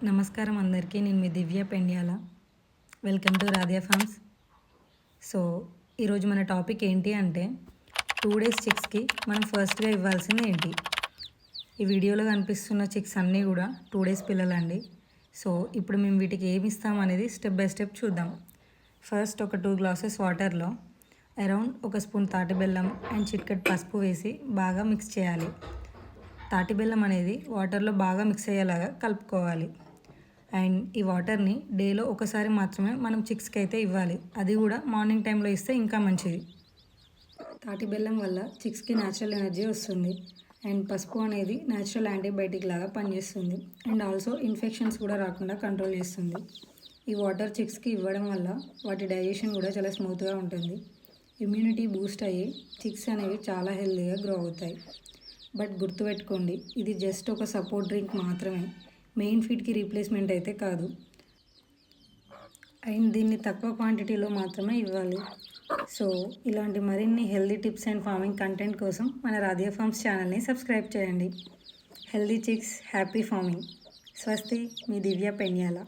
నమస్కారం అందరికీ. నేను మీ Divya Pendyala. Welcome to Radhiya Farms. So ఈరోజు మన టాపిక్ ఏంటి అంటే 2 డేస్ చిక్స్కి మనం ఫస్ట్గా ఇవ్వాల్సింది ఏంటి. ఈ వీడియోలో కనిపిస్తున్న చిక్స్ అన్నీ కూడా 2 డేస్ పిల్లలండి. సో ఇప్పుడు మేము వీటికి ఏమి ఇస్తాం అనేది స్టెప్ బై స్టెప్ చూద్దాం. ఫస్ట్ ఒక 2 గ్లాసెస్ వాటర్లో అరౌండ్ 1 స్పూన్ తాటి బెల్లం అండ్ చిటికెడు పసుపు వేసి బాగా మిక్స్ చేయాలి. తాటి బెల్లం అనేది వాటర్లో బాగా మిక్స్ అయ్యేలాగా కలుపుకోవాలి. అండ్ ఈ వాటర్ని డేలో ఒకసారి మాత్రమే మనం చిక్స్కి అయితే ఇవ్వాలి. అది కూడా మార్నింగ్ టైంలో ఇస్తే ఇంకా మంచిది. తాటి బెల్లం వల్ల చిక్స్కి న్యాచురల్ ఎనర్జీ వస్తుంది. అండ్ పసుపు అనేది న్యాచురల్ యాంటీబయాటిక్ లాగా పనిచేస్తుంది. అండ్ ఆల్సో ఇన్ఫెక్షన్స్ కూడా రాకుండా కంట్రోల్ చేస్తుంది. ఈ వాటర్ చిక్స్కి ఇవ్వడం వల్ల వాటి డైజెషన్ కూడా చాలా స్మూత్గా ఉంటుంది. ఇమ్యూనిటీ బూస్ట్ అయ్యి చిక్స్ అనేవి చాలా హెల్తీగా గ్రో అవుతాయి. బట్ గుర్తుపెట్టుకోండి, ఇది జస్ట్ ఒక సపోర్ట్ డ్రింక్ మాత్రమే, మెయిన్ ఫీడ్కి రీప్లేస్మెంట్ అయితే కాదు. అండ్ దీన్ని తక్కువ క్వాంటిటీలో మాత్రమే ఇవ్వాలి. సో ఇలాంటి మరిన్ని healthy tips and farming content కోసం మన రాధియా ఫార్మ్స్ ఛానల్ని సబ్స్క్రైబ్ చేయండి. Healthy chicks, happy farming. స్వస్తి, మీ దివ్య పెన్యాల.